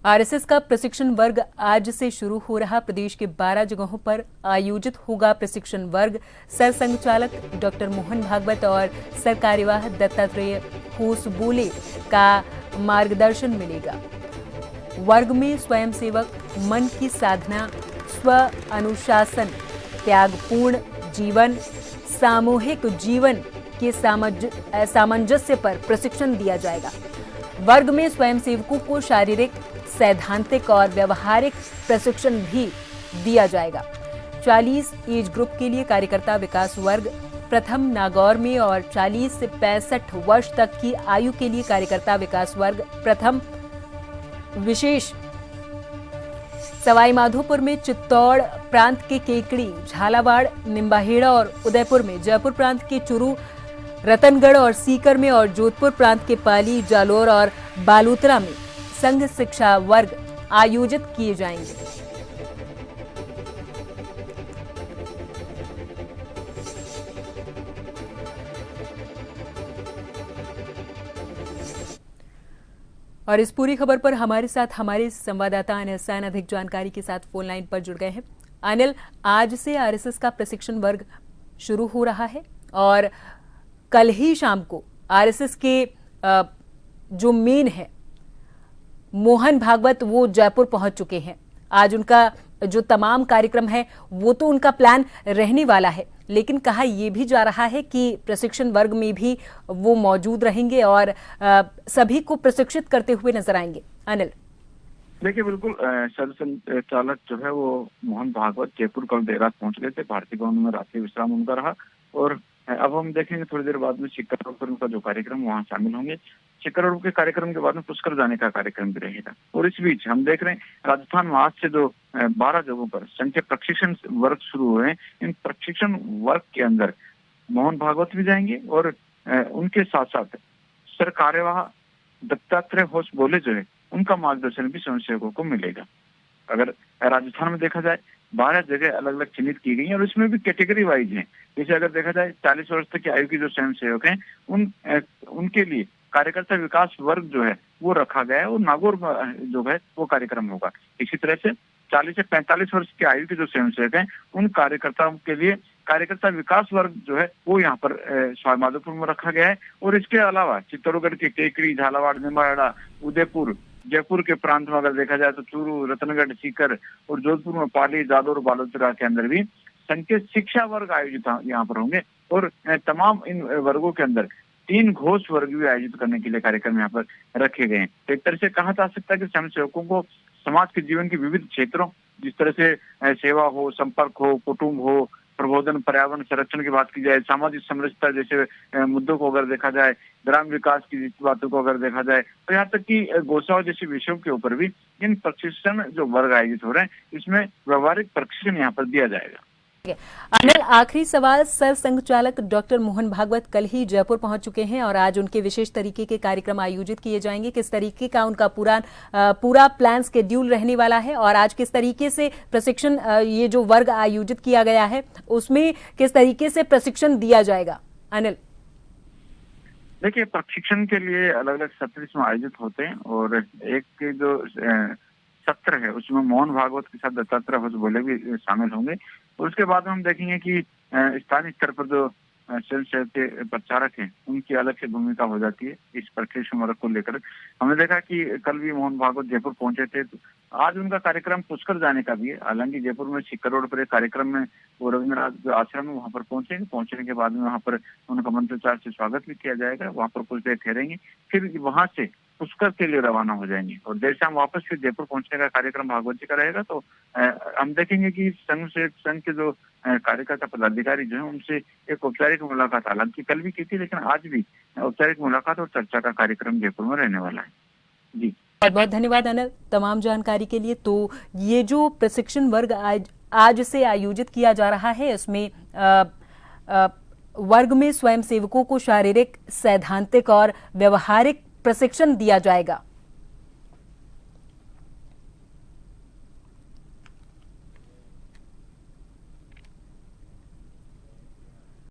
RSS का प्रशिक्षण वर्ग आज से शुरू हो रहा। प्रदेश के 12 जगहों पर आयोजित होगा प्रशिक्षण वर्ग। सर संघचालक डॉक्टर मोहन भागवत और सर कार्यवाह दत्तात्रेय होसबोले का मार्गदर्शन मिलेगा। वर्ग में स्वयंसेवक, मन की साधना, स्व अनुशासन, त्यागपूर्ण जीवन, सामूहिक जीवन के सामंजस्य पर प्रशिक्षण दिया जाएगा। वर्ग में स्वयंसेवकों को शारीरिक, सैद्धांतिक और व्यवहारिक प्रशिक्षण भी दिया जाएगा। 40 एज ग्रुप के लिए कार्यकर्ता विकास वर्ग प्रथम नागौर में और 40 से 65 वर्ष तक की आयु के लिए कार्यकर्ता विकास वर्ग प्रथम विशेष सवाईमाधोपुर में, चित्तौड़ प्रांत के केकड़ी, झालावाड़, निम्बाहेड़ा और उदयपुर में, जयपुर प्रांत के चुरू, रतनगढ़ और सीकर में और जोधपुर प्रांत के पाली, जालोर और बालोतरा में संघ शिक्षा वर्ग आयोजित किए जाएंगे। और इस पूरी खबर पर हमारे साथ हमारे संवाददाता अनिल सैन अधिक जानकारी के साथ फोन लाइन पर जुड़ गए हैं। अनिल, आज से आरएसएस का प्रशिक्षण वर्ग शुरू हो रहा है और कल ही शाम को आरएसएस के जो मेन है मोहन भागवत वो जयपुर पहुंच चुके हैं। आज उनका जो तमाम कार्यक्रम है वो तो उनका प्लान रहने वाला है, लेकिन कहा यह भी जा रहा है कि प्रशिक्षण वर्ग में भी वो मौजूद रहेंगे और सभी को प्रशिक्षित करते हुए नजर आएंगे। अनिल, देखिए, बिल्कुल सरसंघचालक जो है वो मोहन भागवत जयपुर कल देर रात पहुंच गए थे। भारतीय भवन में रात्रि विश्राम उनका रहा और अब हम देखेंगे थोड़ी देर बाद में शिखर रोड पर उनका जो कार्यक्रम वहाँ शामिल होंगे। शिखर रोड के कार्यक्रम के बाद में पुष्कर जाने का कार्यक्रम भी रहेगा। और इस बीच हम देख रहे हैं राजस्थान में आज से जो 12 जगहों पर संघ के प्रशिक्षण वर्ग शुरू हुए हैं। इन प्रशिक्षण वर्ग के अंदर मोहन भागवत भी जाएंगे और उनके साथ साथ सर कार्यवाह दत्तात्रेय होसबोले जो है उनका मार्गदर्शन भी स्वयंसेवकों को मिलेगा। अगर राजस्थान में देखा जाए 12 जगह अलग अलग चिन्हित की गई हैं और इसमें भी कैटेगरी वाइज हैं। जैसे अगर देखा जाए 40 वर्ष तक की आयु के जो स्वयंसेवक हैं उनके लिए कार्यकर्ता विकास वर्ग जो है वो रखा गया है और नागौर जो है वो कार्यक्रम होगा। इसी तरह से 40 से 45 वर्ष की आयु के जो स्वयंसेवक हैं उन कार्यकर्ताओं के लिए कार्यकर्ता विकास वर्ग जो है वो यहाँ पर सवाईमाधोपुर में रखा गया है। और इसके अलावा चित्तौड़गढ़ के केकड़ी, झालावाड़, निम्बाहेड़ा, उदयपुर, जयपुर के प्रांत में अगर देखा जाए तो चूरू, रतनगढ़, सीकर और जोधपुर में पाली, जालोर, बालोतरा के अंदर भी संघ के शिक्षा वर्ग आयोजित यहाँ पर होंगे। और तमाम इन वर्गों के अंदर 3 घोष वर्ग भी आयोजित करने के लिए कार्यक्रम यहाँ पर रखे गए हैं। तो एक तरह से कहा जा सकता है कि स्वयंसेवकों को समाज के जीवन के विविध क्षेत्रों, जिस तरह से सेवा हो, संपर्क हो, कुटुंब हो, प्रबोधन, पर्यावरण संरक्षण की बात की जाए, सामाजिक समरसता जैसे मुद्दों को अगर देखा जाए, ग्राम विकास की बातों को अगर देखा जाए, तो यहाँ तक कि गोसाओं जैसे विषयों के ऊपर भी इन प्रशिक्षण जो वर्ग आयोजित हो रहे हैं इसमें व्यवहारिक प्रशिक्षण यहाँ पर दिया जाएगा। अनिल, आखिरी सवाल, सर संघचालक डॉक्टर मोहन भागवत कल ही जयपुर पहुंच चुके हैं और आज उनके विशेष तरीके के कार्यक्रम आयोजित किए जाएंगे। किस तरीके का उनका पूरा प्लान शेड्यूल रहने वाला है और आज किस तरीके से प्रशिक्षण ये जो वर्ग आयोजित किया गया है उसमें किस तरीके से प्रशिक्षण दिया जाएगा? अनिल, देखिए, प्रशिक्षण के लिए अलग अलग सत्र इसमें आयोजित होते हैं और एक जो सत्र है उसमें मोहन भागवत के साथ दत्तात्रेय होसबोले भी शामिल होंगे। और उसके बाद में हम देखेंगे कि स्थानीय स्तर पर जो स्वयंसेवक के प्रचारक हैं उनकी अलग से भूमिका हो जाती है इस प्रशिक्षण वर्ग को लेकर। हमने देखा कि कल भी मोहन भागवत जयपुर पहुंचे थे, तो आज उनका कार्यक्रम पुष्कर जाने का भी है। हालांकि जयपुर में शिखर रोड पर एक कार्यक्रम में वो रविन्द्रनाथ जो आश्रम है वहाँ पर पहुंचेंगे। पहुंचने के बाद में वहाँ पर उनका मंत्रोच्चार से स्वागत भी किया जाएगा। वहाँ पर कुछ देर ठहरेंगे, फिर वहां से पुष्कर के लिए रवाना हो जाएंगे और देर शाम वापस फिर जयपुर पहुंचने का कार्यक्रम भागवत जी का रहेगा। तो हम देखेंगे कि संघ के जो कार्यकर्ता पदाधिकारी जो है उनसे एक औपचारिक मुलाकात हालांकि कल भी की थी, लेकिन आज भी औपचारिक मुलाकात और चर्चा का कार्यक्रम जयपुर में रहने वाला है। जी, बहुत बहुत धन्यवाद अनिल तमाम जानकारी के लिए। तो ये जो प्रशिक्षण वर्ग आज से आयोजित किया जा रहा है इसमें वर्ग में स्वयंसेवकों को शारीरिक, सैद्धांतिक और व्यवहारिक प्रशिक्षण दिया जाएगा।